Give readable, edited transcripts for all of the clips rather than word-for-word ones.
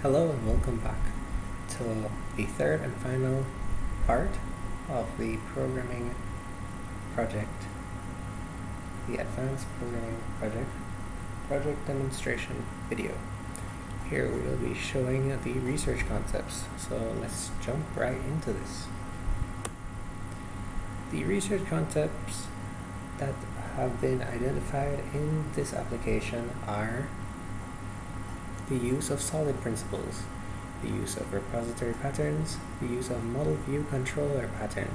Hello and welcome back to the third and final part of the programming project, the Advanced Programming Project Demonstration video. Here we will be showing the research concepts, so let's jump right into this. The research concepts that have been identified in this application are the use of solid principles, the use of repository patterns, the use of model view controller pattern,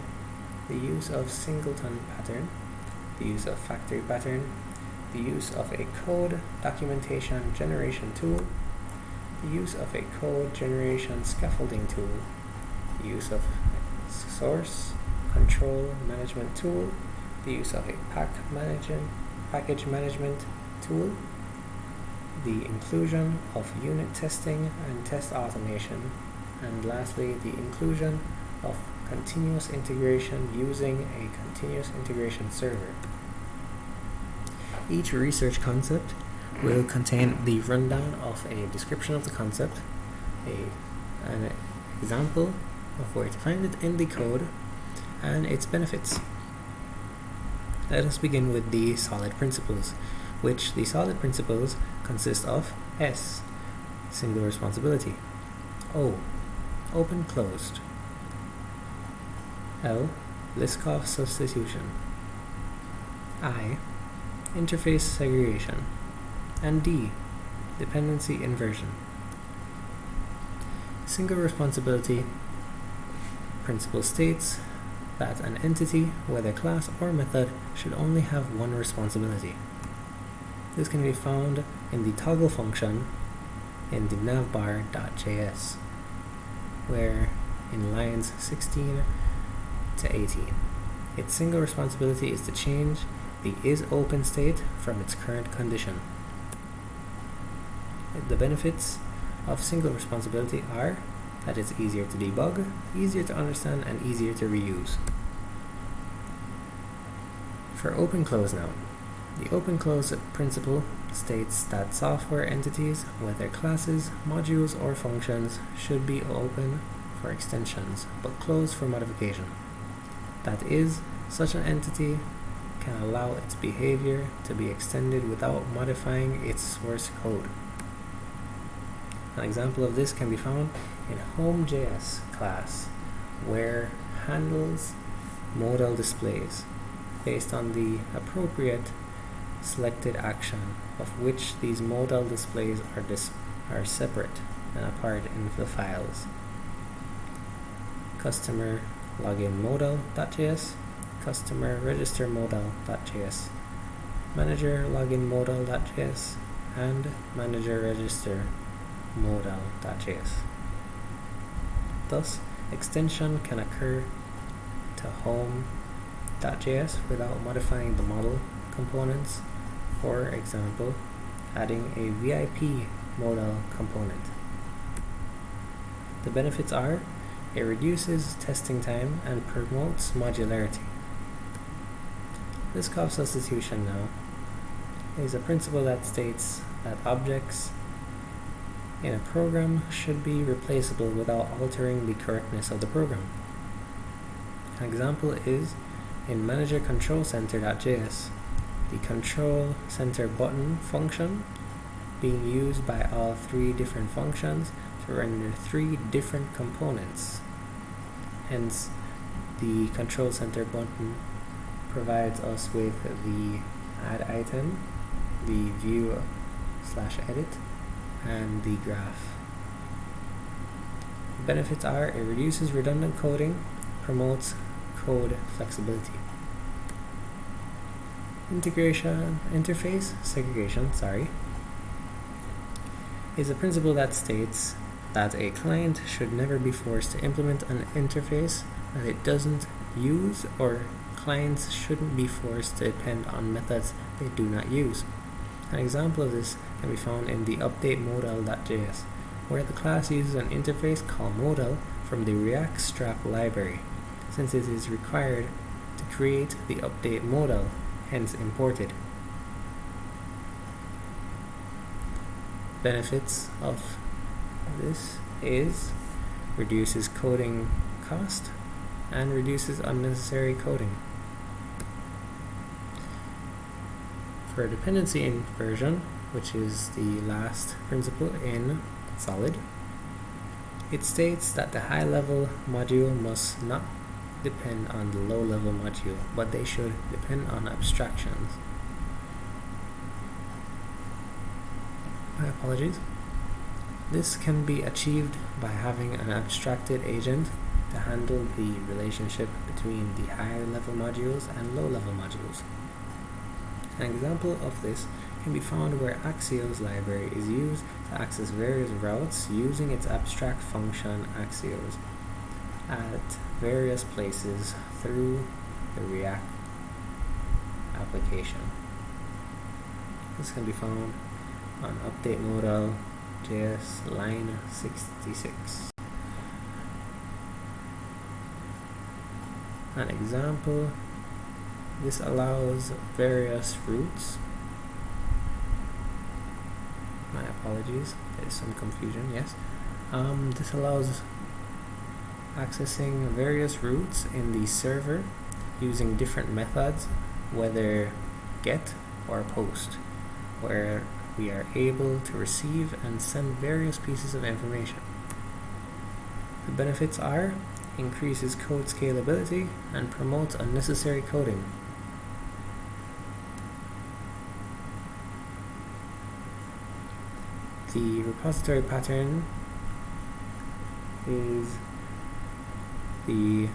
the use of singleton pattern, the use of factory pattern, the use of a code documentation generation tool, the use of a code generation scaffolding tool, the use of source control management tool, the use of a package management tool, the inclusion of unit testing and test automation, and lastly the inclusion of continuous integration using a continuous integration server. Each research concept will contain the rundown of a description of the concept, an example of where to find it in the code, and its benefits. Let us begin with the solid principles, which the solid principles consist of S, single responsibility, O, open closed, L, Liskov substitution, I, interface segregation, and D, dependency inversion. Single responsibility principle states that an entity, whether class or method, should only have one responsibility. This can be found in the toggle function in the navbar.js, where in lines 16 to 18, its single responsibility is to change the isOpen state from its current condition. The benefits of single responsibility are that it's easier to debug, easier to understand, and easier to reuse. For open close now. The open close principle states that software entities, whether classes, modules, or functions, should be open for extensions, but closed for modification. That is, such an entity can allow its behavior to be extended without modifying its source code. An example of this can be found in Home.js class, where handles modal displays based on the appropriate selected action, of which these modal displays are separate and apart in the files. Customer login modal.js, customer register modal.js, manager login modal.js, and manager register modal.js. Thus, extension can occur to home.js without modifying the model components. For example, adding a VIP modal component. The benefits are it reduces testing time and promotes modularity. Liskov substitution now is a principle that states that objects in a program should be replaceable without altering the correctness of the program. An example is in manager control center.js, the control center button function being used by all three different functions to render three different components. Hence, the control center button provides us with the add item, the view/edit, and the graph. The benefits are it reduces redundant coding, promotes code flexibility. Interface segregation, is a principle that states that a client should never be forced to implement an interface that it doesn't use, or clients shouldn't be forced to depend on methods they do not use. An example of this can be found in the update modal.js, where the class uses an interface called modal from the React strap library, since it is required to create the update modal, hence imported. Benefits of This reduces coding cost and reduces unnecessary coding. For dependency inversion, which is the last principle in Solid, it states that the high-level module must not depend on the low-level module, but they should depend on abstractions. My apologies. This can be achieved by having an abstracted agent to handle the relationship between the high-level modules and low-level modules. An example of this can be found where Axios library is used to access various routes using its abstract function Axios at various places through the React application. This can be found on update modal JS line 66. An example, this allows various routes. My apologies, there's some confusion, yes. This allows accessing various routes in the server using different methods, whether get or post, where we are able to receive and send various pieces of information. The benefits are increases code scalability and promotes unnecessary coding. The repository pattern is my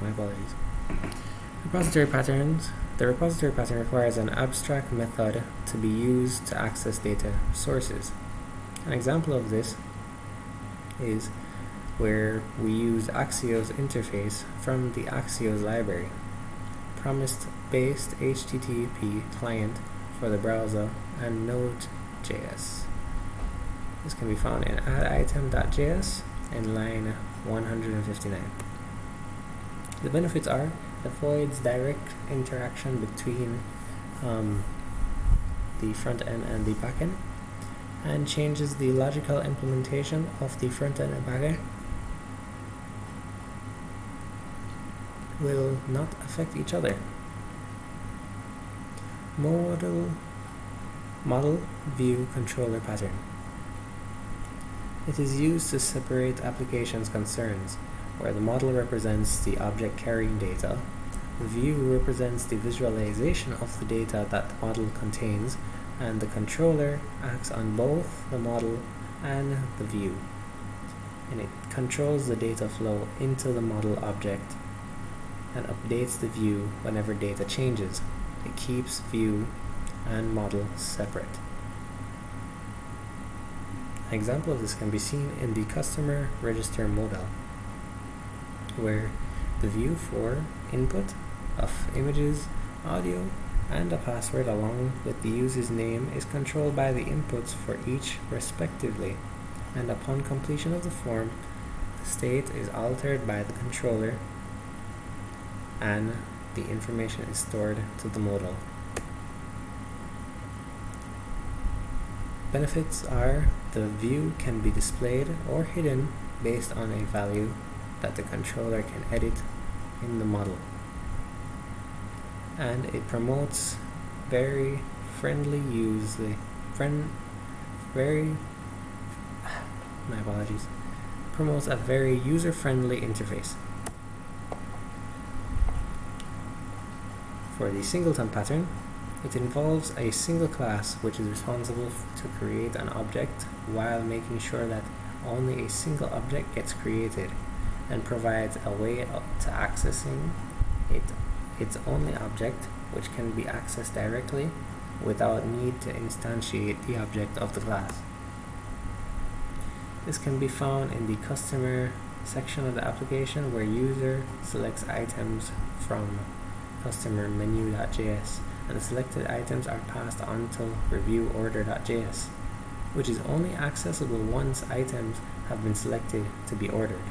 apologies. Repository patterns. The repository pattern requires an abstract method to be used to access data sources. An example of this is where we use Axios interface from the Axios library, promised-based HTTP client for the browser, and Node.js. This can be found in additem.js in line 159. The benefits are it avoids direct interaction between the front end and the back end, and changes the logical implementation of the front end and back end will not affect each other. Model view controller pattern. It is used to separate applications concerns, where the model represents the object carrying data, the view represents the visualization of the data that the model contains, and the controller acts on both the model and the view, and it controls the data flow into the model object and updates the view whenever data changes. It keeps view and model separate. An example of this can be seen in the customer register modal, where the view for input of images, audio, and a password along with the user's name is controlled by the inputs for each respectively, and upon completion of the form, the state is altered by the controller and the information is stored to the modal. Benefits are the view can be displayed or hidden based on a value that the controller can edit in the model. And it promotes very friendly use. Promotes a very user-friendly interface. For the singleton pattern, it involves a single class which is responsible to create an object while making sure that only a single object gets created, and provides a way to accessing its only object, which can be accessed directly without need to instantiate the object of the class. This can be found in the customer section of the application, where user selects items from customer menu.js, and the selected items are passed on to review order.js, which is only accessible once items have been selected to be ordered.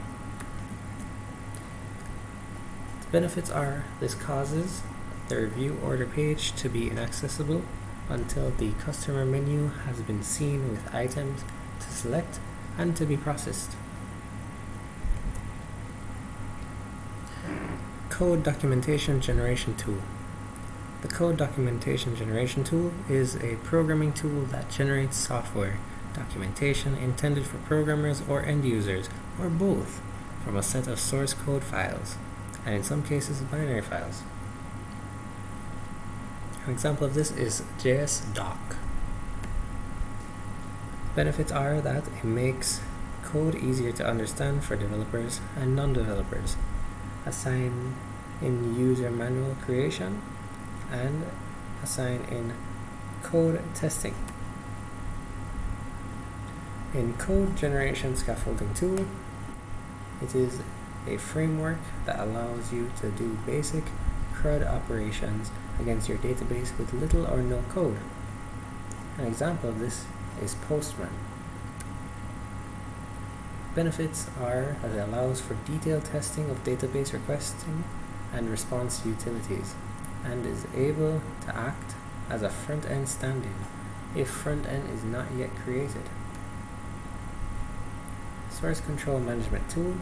The benefits are this causes the review order page to be inaccessible until the customer menu has been seen with items to select and to be processed. Code Documentation Generation Tool. The Code Documentation Generation Tool is a programming tool that generates software documentation intended for programmers or end users, or both, from a set of source code files, and in some cases binary files. An example of this is JSDoc. Benefits are that it makes code easier to understand for developers and non-developers, assign in user manual creation, and assign in code testing. In Code Generation Scaffolding Tool, it is a framework that allows you to do basic CRUD operations against your database with little or no code. An example of this is Postman. Benefits are that it allows for detailed testing of database requesting and response utilities, and is able to act as a front-end stand-in if front-end is not yet created. Source Control Management Tool.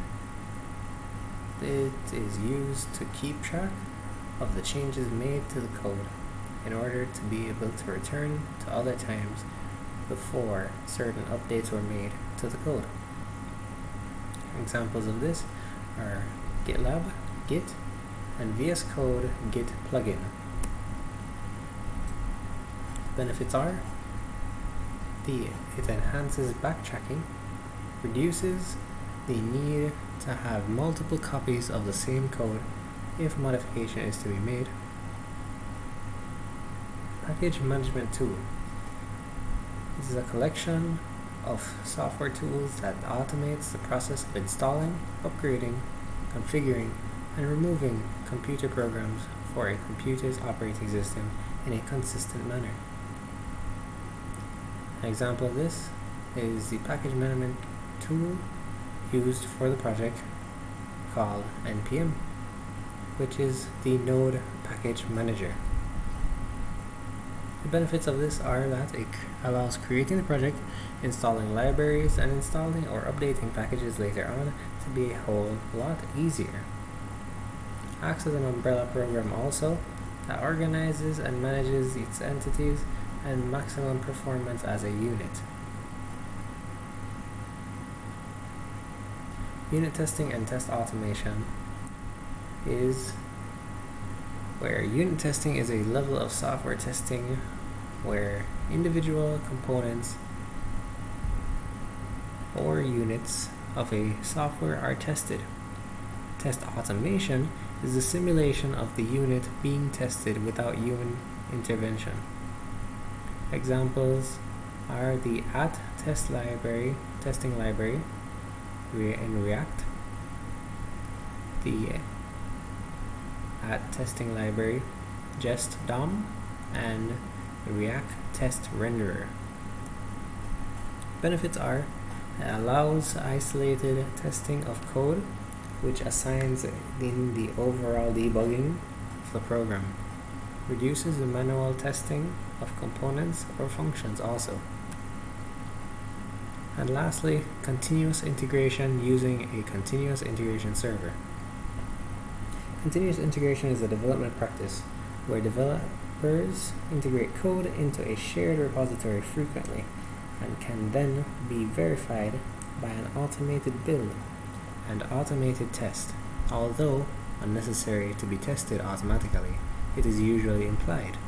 It is used to keep track of the changes made to the code in order to be able to return to other times before certain updates were made to the code. Examples of this are GitLab, Git, and VS Code Git plugin. Benefits are it enhances backtracking, reduces the need to have multiple copies of the same code if modification is to be made. Package Management Tool. This is a collection of software tools that automates the process of installing, upgrading, configuring, and removing computer programs for a computer's operating system in a consistent manner. An example of this is the package management tool used for the project called NPM, which is the Node Package Manager. The benefits of this are that it allows creating the project, installing libraries, and installing or updating packages later on to be a whole lot easier. Acts as an umbrella program also that organizes and manages its entities and maximum performance as a unit. Unit testing and test automation is where unit testing is a level of software testing where individual components or units of a software are tested. Test automation is the simulation of the unit being tested without human intervention. Examples are the testing library in React, the testing library JestDom, and the React Test Renderer. Benefits are it allows isolated testing of code, which assigns in the overall debugging of the program, reduces the manual testing of components or functions also. And lastly, continuous integration using a continuous integration server. Continuous integration is a development practice where developers integrate code into a shared repository frequently and can then be verified by an automated build and automated test. Although unnecessary to be tested automatically, it is usually implied.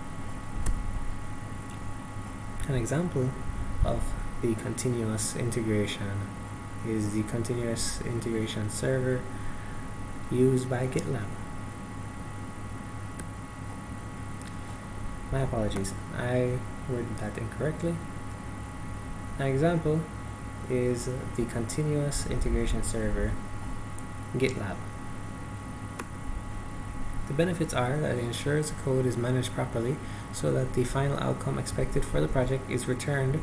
An example of the continuous integration is the continuous integration server used by GitLab. My apologies, I worded that incorrectly. An example is the continuous integration server GitLab. The benefits are that it ensures the code is managed properly so that the final outcome expected for the project is returned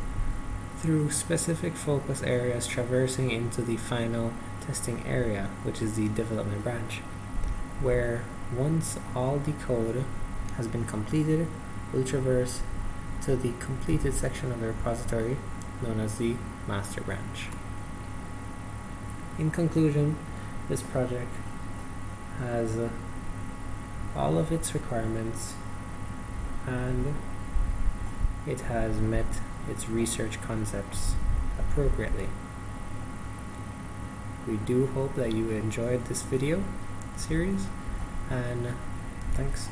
through specific focus areas traversing into the final testing area, which is the development branch, where once all the code has been completed, will traverse to the completed section of the repository known as the master branch. In conclusion, this project has all of its requirements and it has met its research concepts appropriately. We do hope that you enjoyed this video series, and thanks.